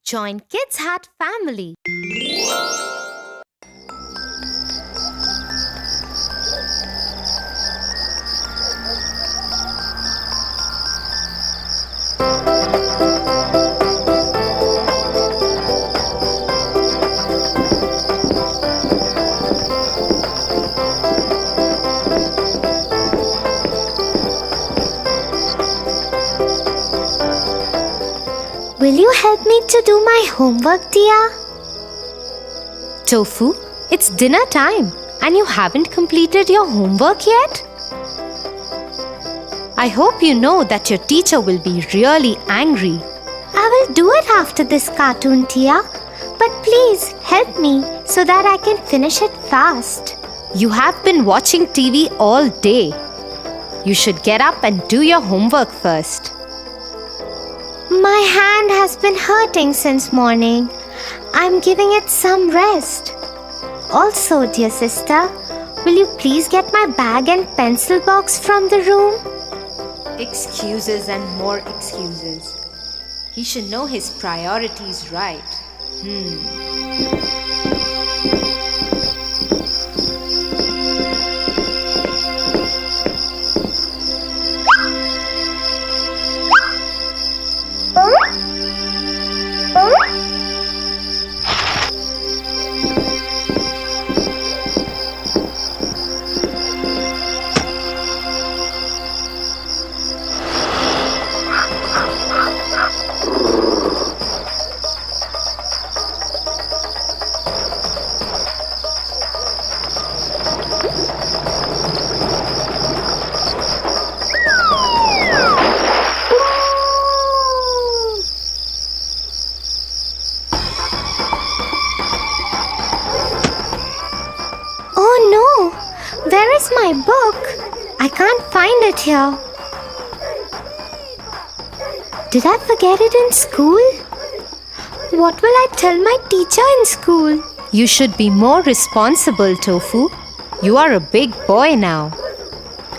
Join Kids Hat family. Will you help me to do my homework, Tia? Tofu, it's dinner time and you haven't completed your homework yet? I hope you know that your teacher will be really angry. I will do it after this cartoon, Tia. But please help me so that I can finish it fast. You have been watching TV all day. You should get up and do your homework first. My hand has been hurting since morning. I'm giving it some rest. Also, dear sister, will you please get my bag and pencil box from the room? Excuses and more excuses. He should know his priorities right. Oh no! Where is my book? I can't find it here. Did I forget it in school? What will I tell my teacher in school? You should be more responsible, Tofu. You are a big boy now.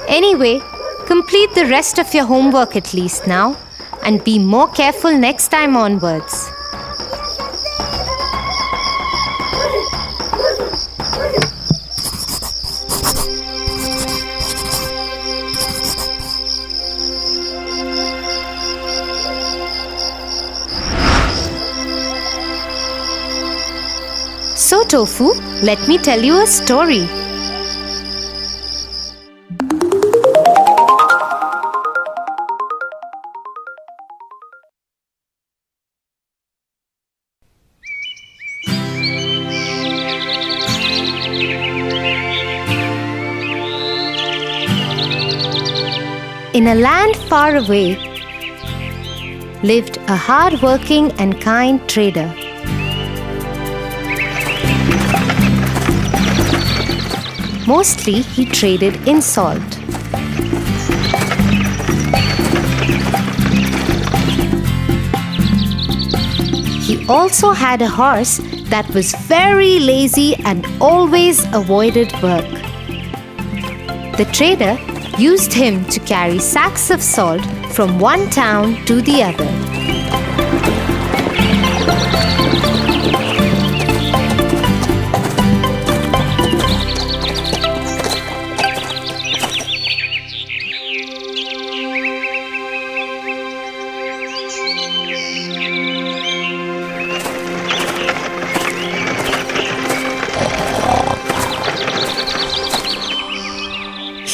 Anyway, complete the rest of your homework at least now and be more careful next time onwards. So, Tofu, let me tell you a story. In a land far away lived a hard-working and kind trader. Mostly he traded in salt. He also had a horse that was very lazy and always avoided work. The trader used him to carry sacks of salt from one town to the other.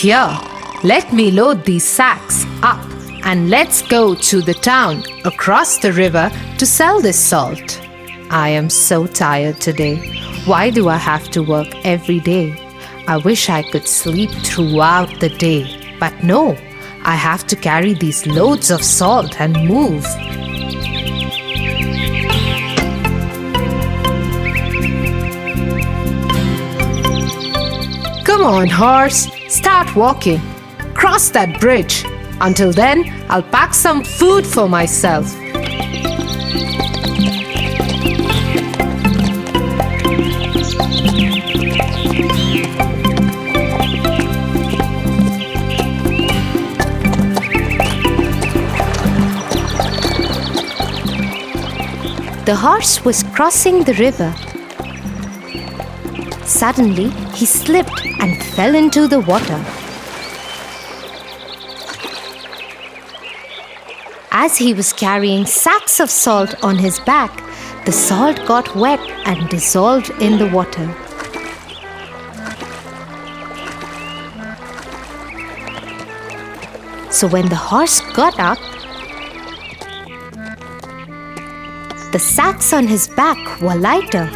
Here, let me load these sacks up and let's go to the town across the river to sell this salt. I am so tired today. Why do I have to work every day? I wish I could sleep throughout the day. But no, I have to carry these loads of salt and move. Come on, horse. Start walking. Cross that bridge. Until then, I'll pack some food for myself. The horse was crossing the river. Suddenly, he slipped and fell into the water. As he was carrying sacks of salt on his back, the salt got wet and dissolved in the water. So when the horse got up, the sacks on his back were lighter.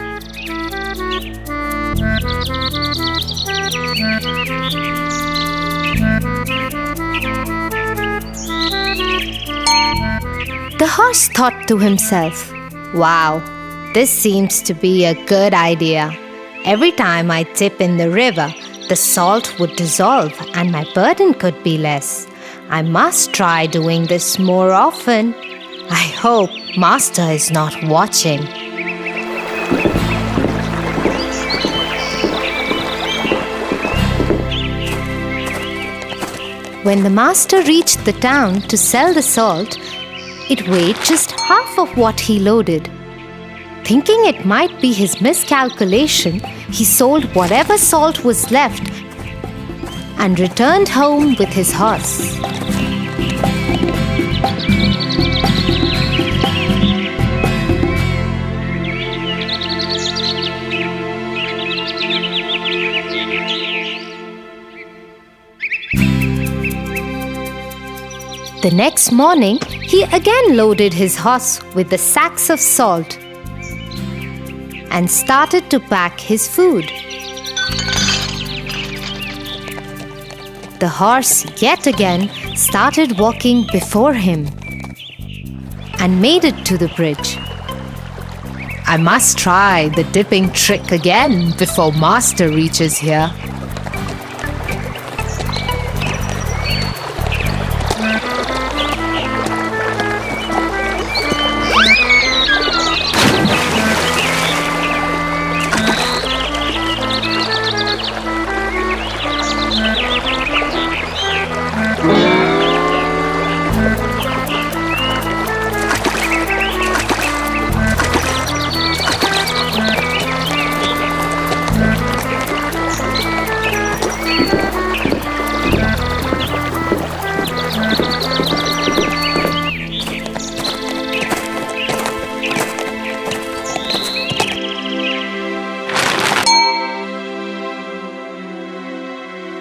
The horse thought to himself, "Wow, this seems to be a good idea. Every time I dip in the river, the salt would dissolve and my burden could be less. I must try doing this more often. I hope Master is not watching." When the master reached the town to sell the salt, it weighed just half of what he loaded. Thinking it might be his miscalculation, he sold whatever salt was left and returned home with his horse. The next morning, he again loaded his horse with the sacks of salt and started to pack his food. The horse yet again started walking before him and made it to the bridge. I must try the dipping trick again before Master reaches here.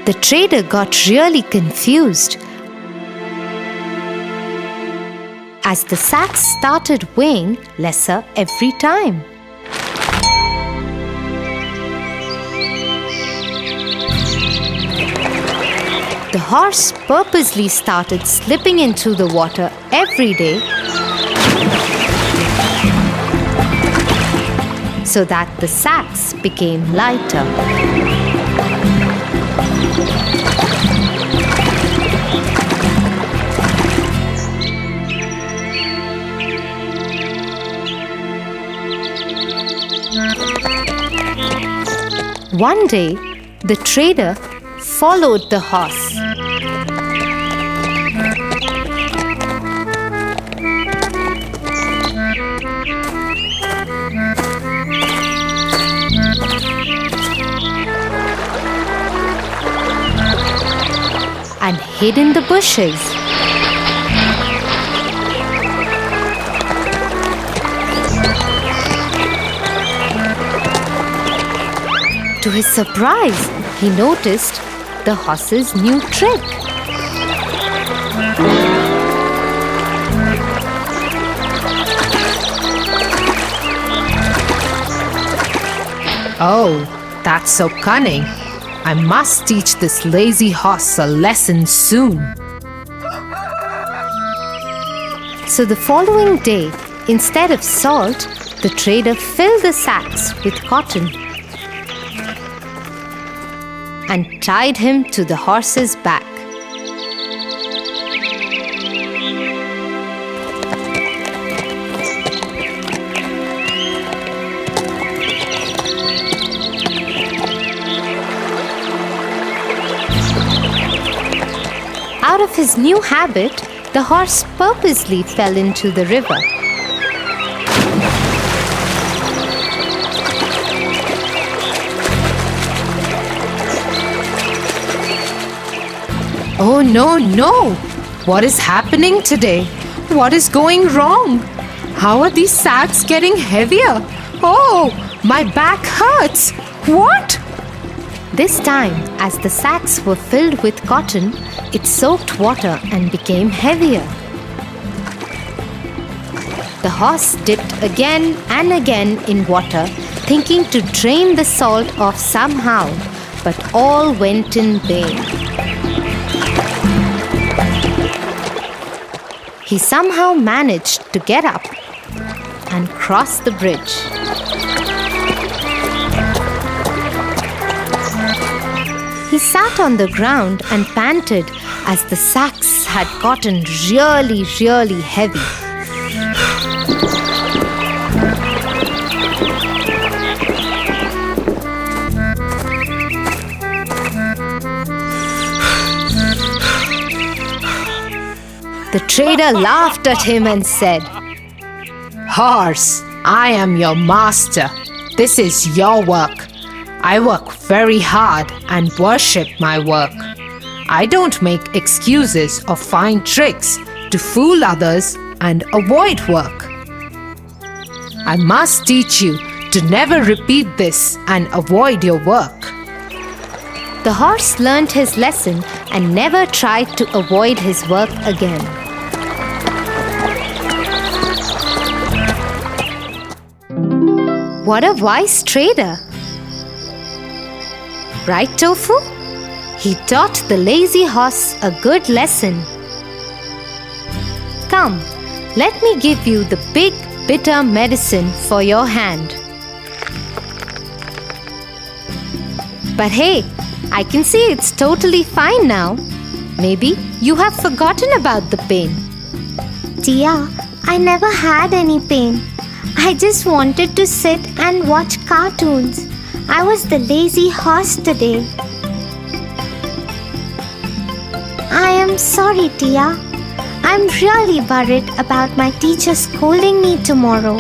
The trader got really confused as the sacks started weighing lesser every time. The horse purposely started slipping into the water every day so that the sacks became lighter. One day, the trader followed the horse. And hid in the bushes. To his surprise, he noticed the horse's new trick. Oh, that's so cunning. I must teach this lazy horse a lesson soon. So the following day, instead of salt, the trader filled the sacks with cotton and tied him to the horse's back. Out of his new habit, the horse purposely fell into the river. Oh no, no! What is happening today? What is going wrong? How are these sacks getting heavier? Oh, my back hurts! What? This time, as the sacks were filled with cotton, it soaked water and became heavier. The horse dipped again and again in water, thinking to drain the salt off somehow, but all went in vain. He somehow managed to get up and cross the bridge. He sat on the ground and panted as the sacks had gotten really, really heavy. The trader laughed at him and said, Horse, I am your master. This is your work. I work very hard and worship my work. I don't make excuses or find tricks to fool others and avoid work. I must teach you to never repeat this and avoid your work. The horse learned his lesson and never tried to avoid his work again. What a wise trader! Right, Tofu? He taught the lazy horse a good lesson. Come, let me give you the big bitter medicine for your hand. But hey, I can see it's totally fine now. Maybe you have forgotten about the pain. Tia, I never had any pain. I just wanted to sit and watch cartoons. I was the lazy horse today. I am sorry, Tia. I'm really worried about my teacher scolding me tomorrow.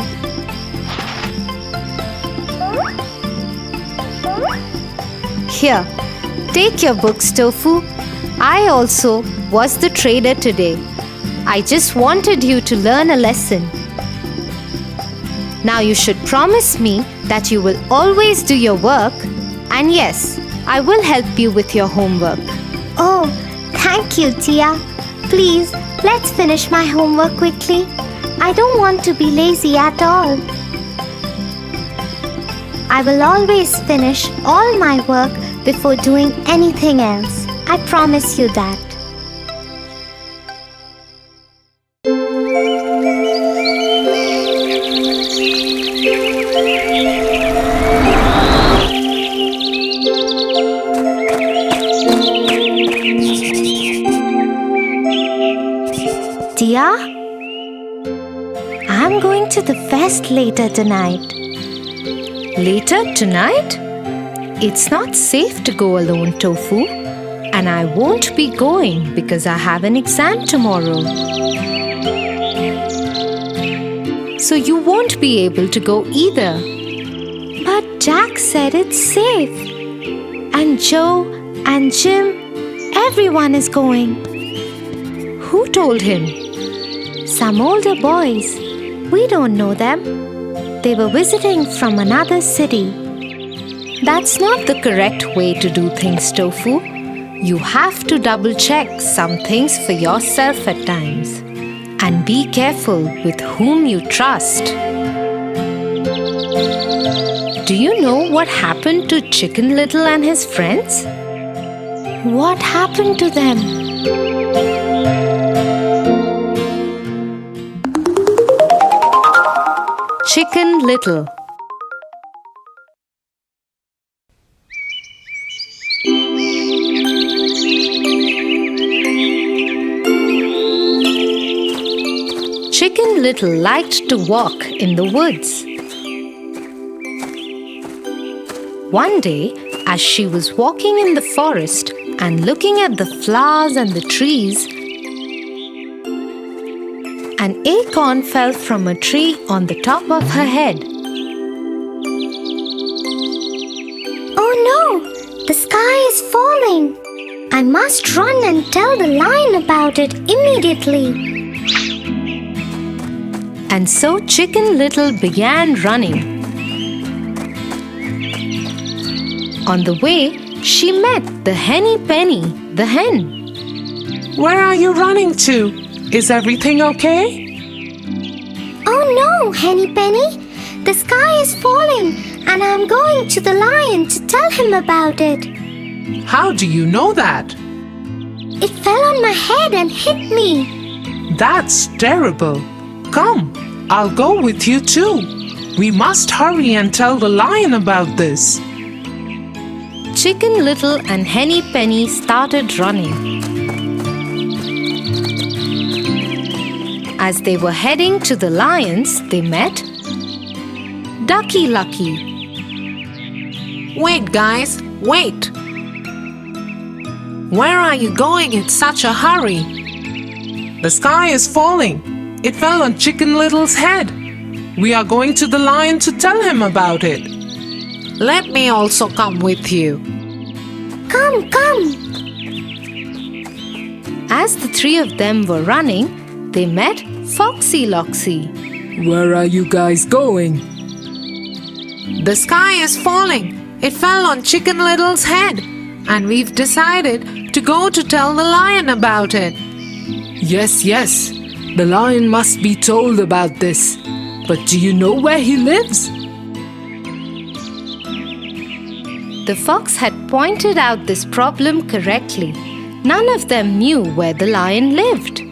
Here, take your books, Tofu. I also was the trader today. I just wanted you to learn a lesson. Now you should promise me that you will always do your work, and yes, I will help you with your homework. Oh, thank you, Tia. Please, let's finish my homework quickly. I don't want to be lazy at all. I will always finish all my work before doing anything else. I promise you that. Tia, I'm going to the fest later tonight. Later tonight? It's not safe to go alone, Tofu. And I won't be going because I have an exam tomorrow. So you won't be able to go either. But Jack said it's safe. And Joe and Jim, everyone is going. Who told him? Some older boys. We don't know them. They were visiting from another city. That's not the correct way to do things, Tofu. You have to double check some things for yourself at times. And be careful with whom you trust. Do you know what happened to Chicken Little and his friends? What happened to them? Chicken Little. Chicken Little liked to walk in the woods. One day, as she was walking in the forest and looking at the flowers and the trees, an acorn fell from a tree on the top of her head. Oh no! The sky is falling! I must run and tell the lion about it immediately. And so Chicken Little began running. On the way, she met the Henny Penny, the hen. Where are you running to? Is everything okay? Oh no, Henny Penny. The sky is falling and I'm going to the lion to tell him about it. How do you know that? It fell on my head and hit me. That's terrible. Come, I'll go with you too. We must hurry and tell the lion about this. Chicken Little and Henny Penny started running. As they were heading to the lions, they met Ducky Lucky. Wait, guys, wait. Where are you going in such a hurry? The sky is falling. It fell on Chicken Little's head. We are going to the lion to tell him about it. Let me also come with you. Come, come. As the three of them were running, they met Foxy Loxy. Where are you guys going? The sky is falling. It fell on Chicken Little's head. And we've decided to go to tell the lion about it. Yes, yes. The lion must be told about this. But do you know where he lives? The fox had pointed out this problem correctly. None of them knew where the lion lived.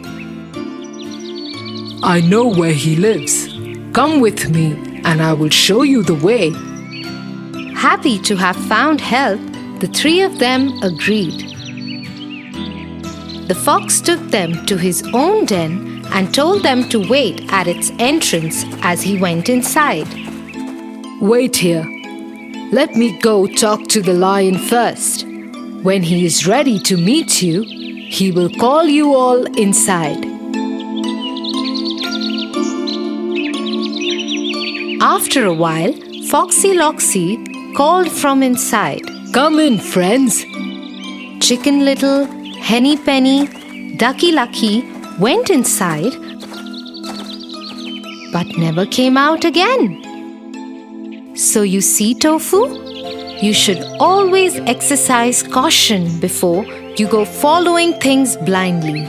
I know where he lives. Come with me and I will show you the way. Happy to have found help, the three of them agreed. The fox took them to his own den and told them to wait at its entrance as he went inside. Wait here. Let me go talk to the lion first. When he is ready to meet you, he will call you all inside. After a while, Foxy Loxy called from inside. Come in, friends. Chicken Little, Henny Penny, Ducky Lucky went inside but never came out again. So you see, Tofu, you should always exercise caution before you go following things blindly.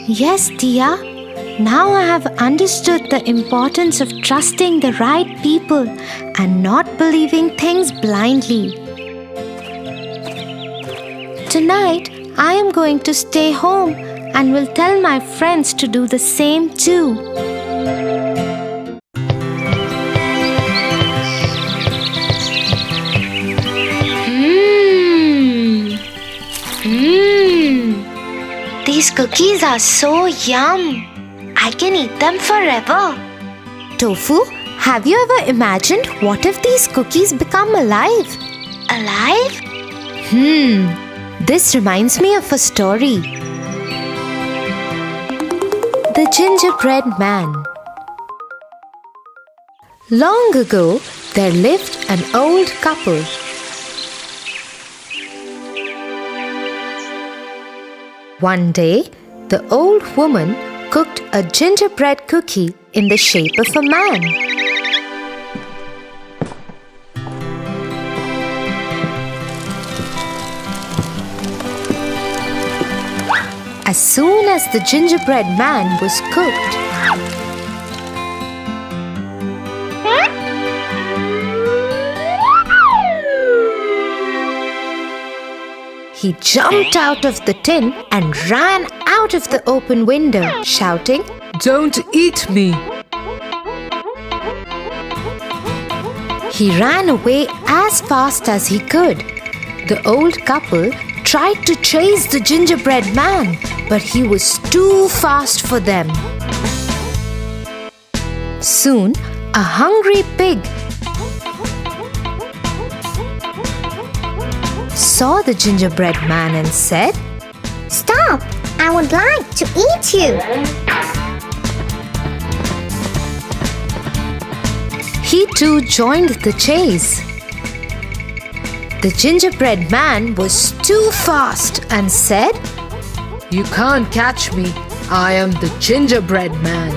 Yes, Tia. Now I have understood the importance of trusting the right people and not believing things blindly. Tonight, I am going to stay home and will tell my friends to do the same too. These cookies are so yum. I can eat them forever. Tofu, have you ever imagined what if these cookies become alive? Alive? This reminds me of a story. The Gingerbread Man. Long ago, there lived an old couple. One day, the old woman cooked a gingerbread cookie in the shape of a man. As soon as the gingerbread man was cooked, he jumped out of the tin and ran out of the open window, shouting, Don't eat me. He ran away as fast as he could. The old couple tried to chase the gingerbread man, but he was too fast for them. Soon, a hungry pig saw the gingerbread man and said, Stop! I would like to eat you. He too joined the chase. The gingerbread man was too fast and said, You can't catch me. I am the gingerbread man.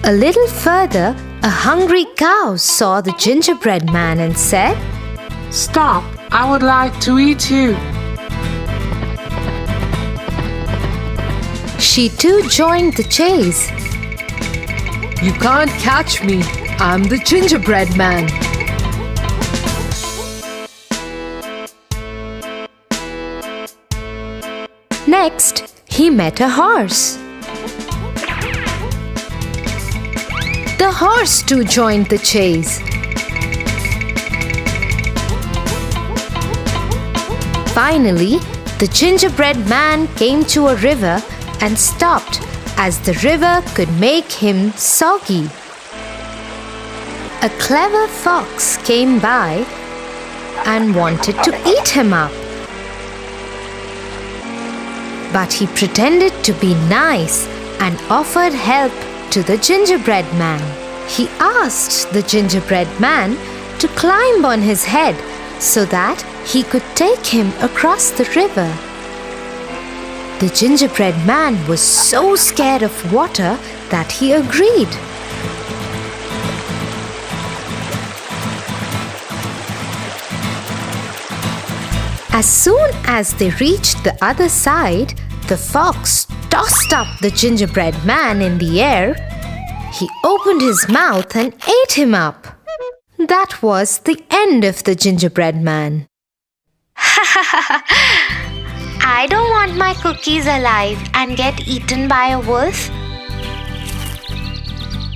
A little further, a hungry cow saw the gingerbread man and said, Stop, I would like to eat you. She too joined the chase. You can't catch me. I'm the gingerbread man. Next, he met a horse. The horse too joined the chase. Finally, the gingerbread man came to a river and stopped, as the river could make him soggy. A clever fox came by and wanted to eat him up. But he pretended to be nice and offered help to the gingerbread man. He asked the gingerbread man to climb on his head so that he could take him across the river. The gingerbread man was so scared of water that he agreed. As soon as they reached the other side, the fox tossed up the gingerbread man in the air. He opened his mouth and ate him up. That was the end of the gingerbread man. I don't want my cookies alive and get eaten by a wolf.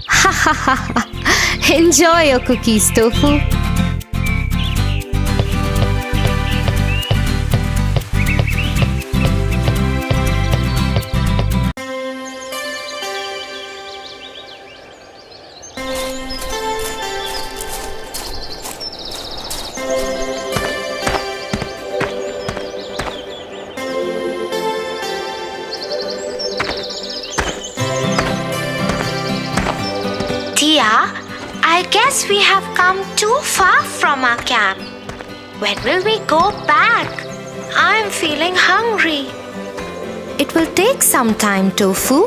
Ha ha ha ha! Enjoy your cookies, Tofu. Tia, I guess we have come too far from our camp. When will we go back? I'm feeling hungry. It will take some time, Tofu.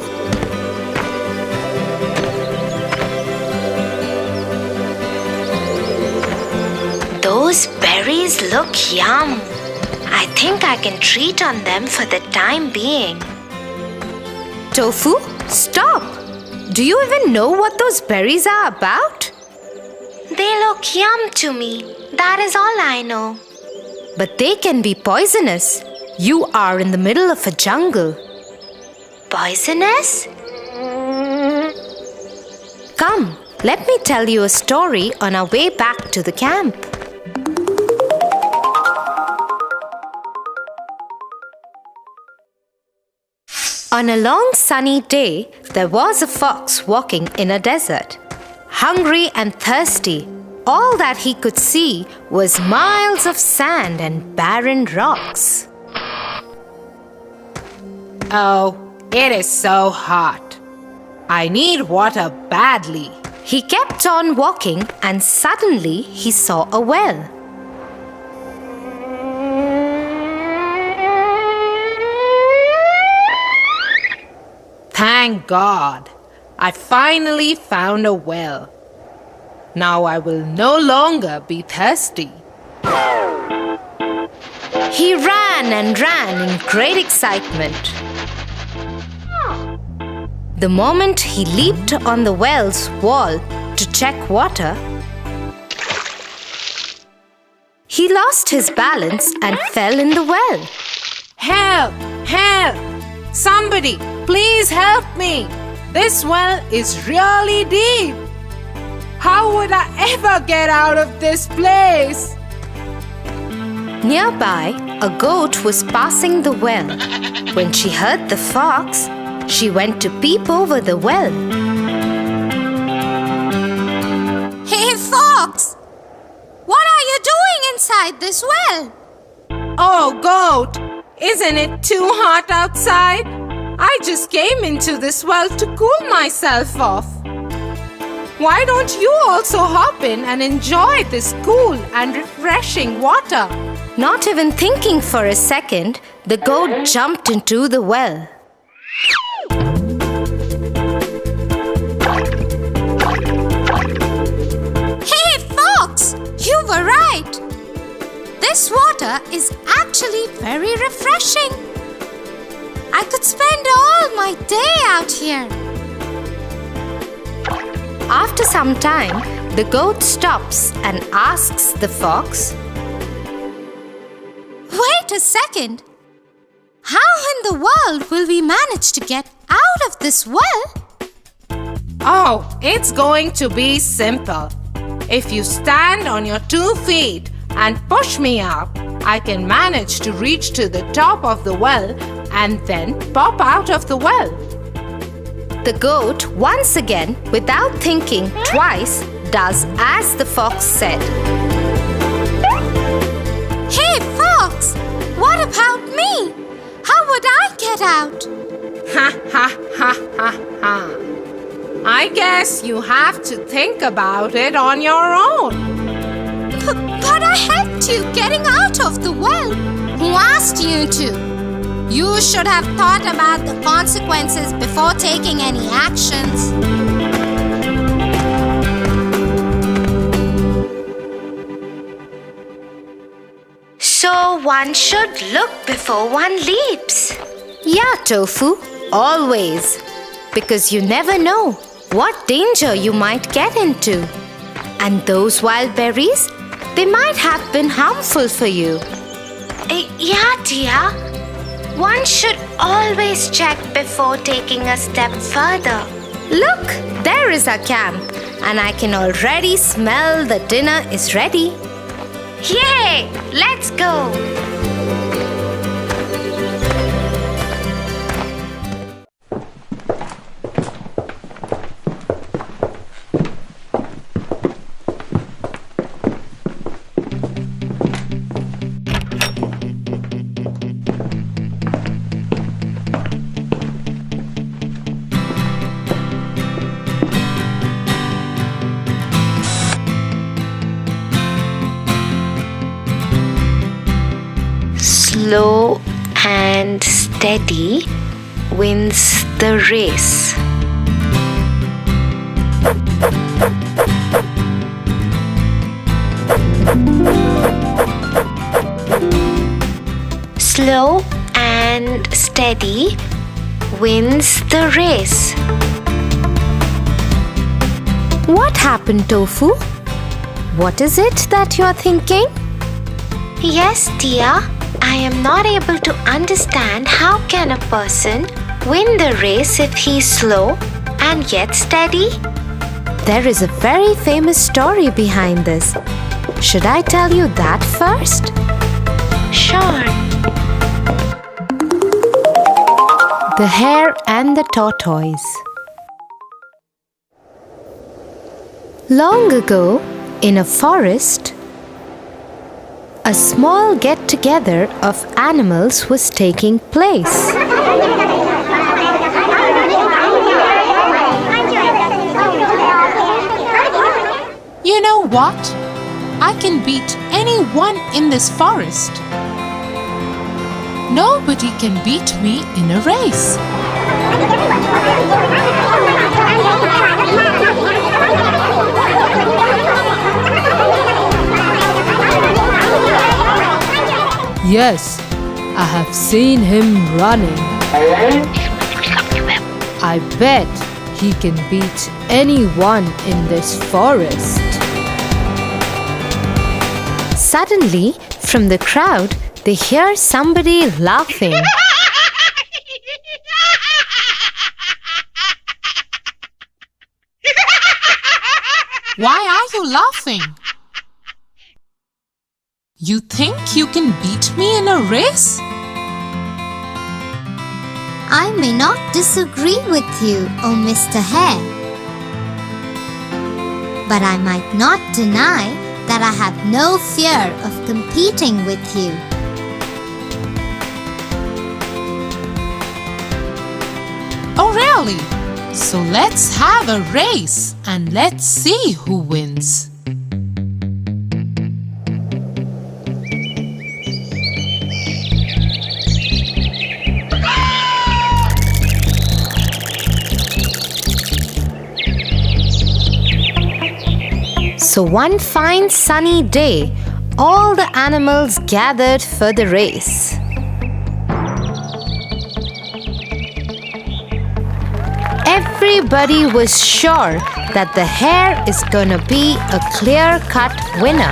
Those berries look yum. I think I can treat on them for the time being. Tofu, stop! Do you even know what those berries are about? They look yum to me. That is all I know. But they can be poisonous. You are in the middle of a jungle. Poisonous? Come, let me tell you a story on our way back to the camp. On a long sunny day, there was a fox walking in a desert. Hungry and thirsty, all that he could see was miles of sand and barren rocks. Oh, it is so hot. I need water badly. He kept on walking and suddenly he saw a well. Thank God, I finally found a well. Now I will no longer be thirsty. He ran and ran in great excitement. The moment he leaped on the well's wall to check water, he lost his balance and fell in the well. Help! Help! Somebody, please help me! This well is really deep. How would I ever get out of this place? Nearby, a goat was passing the well. When she heard the fox, she went to peep over the well. Hey, Fox! What are you doing inside this well? Oh, goat! Isn't it too hot outside? I just came into this well to cool myself off. Why don't you also hop in and enjoy this cool and refreshing water? Not even thinking for a second, the goat jumped into the well. Hey, Fox! You were right! This water is actually very refreshing. I could spend all my day out here. After some time, the goat stops and asks the fox, Wait a second. How in the world will we manage to get out of this well? Oh, it's going to be simple. If you stand on your 2 feet and push me up, I can manage to reach to the top of the well and then pop out of the well. the goat once again, without thinking twice, does as the fox said. Hey, Fox! What about me? How would I get out? Ha ha ha ha ha. I guess you have to think about it on your own. But I helped you getting out of the well. Who asked you to? You should have thought about the consequences before taking any actions. So one should look before one leaps. Yeah, Tofu, always. Because you never know what danger you might get into. And those wild berries, they might have been harmful for you. Yeah, dear. One should always check before taking a step further. Look, there is our camp, and I can already smell the dinner is ready. Yay! Let's go! Slow and steady wins the race. Slow and steady wins the race. What happened, Tofu? What is it that you're thinking? Yes, dear. I am not able to understand how can a person win the race if he's slow and yet steady? There is a very famous story behind this. Should I tell you that first? Sure. The Hare and the Tortoise. Long ago, in a forest, a small get-together of animals was taking place. You know what? I can beat anyone in this forest. Nobody can beat me in a race. Yes, I have seen him running. I bet he can beat anyone in this forest. Suddenly, from the crowd, they hear somebody laughing. Why are you laughing? You think you can beat me in a race? I may not disagree with you, oh Mr. Hare. But I might not deny that I have no fear of competing with you. valley. So let's have a race and let's see who wins. So one fine sunny day, all the animals gathered for the race. Everybody was sure that the hare is gonna be a clear-cut winner.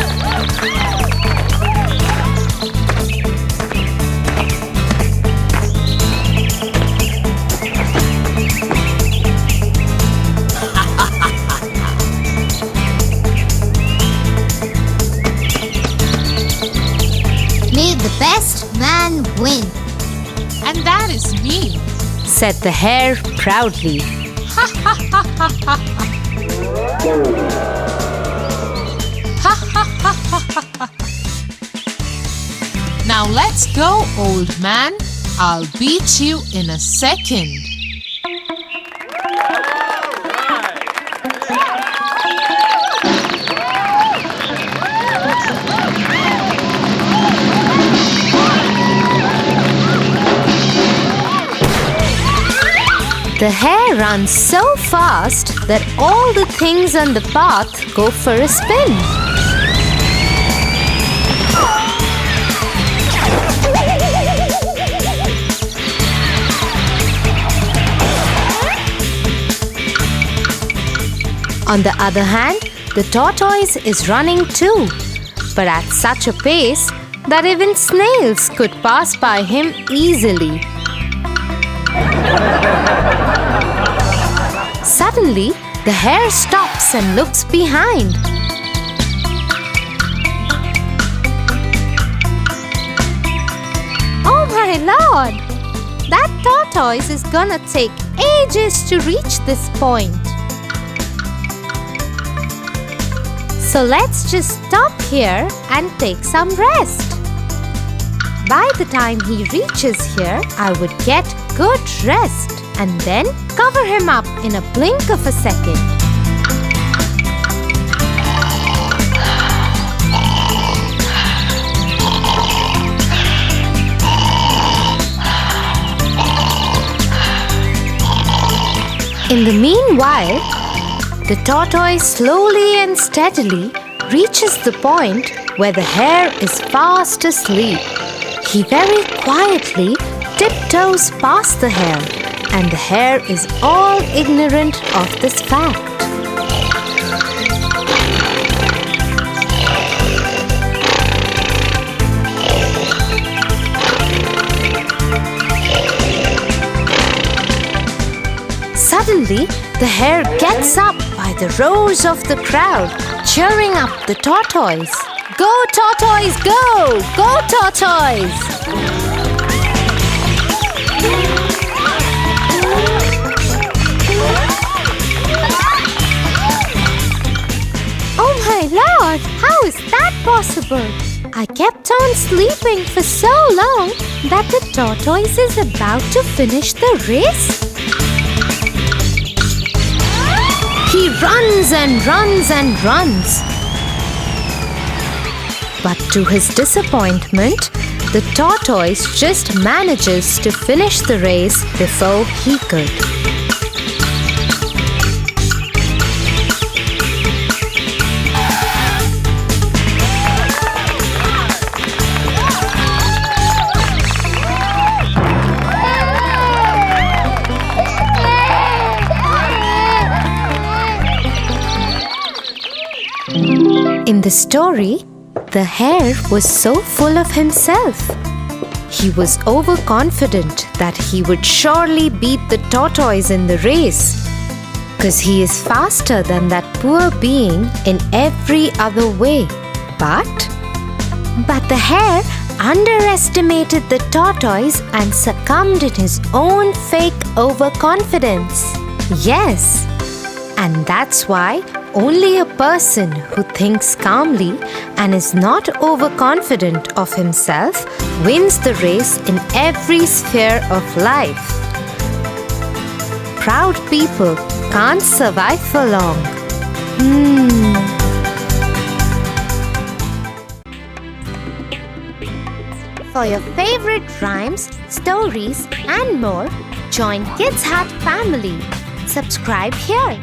May the best man win. And that is me, said the hare proudly. Now let's go, old man. I'll beat you in a second. The hare runs so fast that all the things on the path go for a spin. On the other hand, the tortoise is running too, but at such a pace that even snails could pass by him easily. Suddenly, the hare stops and looks behind. Oh my lord! That tortoise is gonna take ages to reach this point. So let's just stop here and take some rest. By the time he reaches here, I would get good rest and then cover him up in a blink of a second. In the meanwhile, the tortoise slowly and steadily reaches the point where the hare is fast asleep. He very quietly tiptoes past the hare, and the hare is all ignorant of this fact. Suddenly, the hare gets up by the roars of the crowd, cheering up the tortoise. Go, tortoise, go! Go, tortoise! Oh my lord! How is that possible? I kept on sleeping for so long that the tortoise is about to finish the race. He runs and runs and runs. But to his disappointment, the tortoise just manages to finish the race before he could. In the story, the hare was so full of himself. He was overconfident that he would surely beat the tortoise in the race, because he is faster than that poor being in every other way. But the hare underestimated the tortoise and succumbed in his own fake overconfidence. Yes, and that's why only a person who thinks calmly and is not overconfident of himself wins the race in every sphere of life. proud people can't survive for long. For your favorite rhymes, stories, and more, join Kids Hut family. Subscribe here.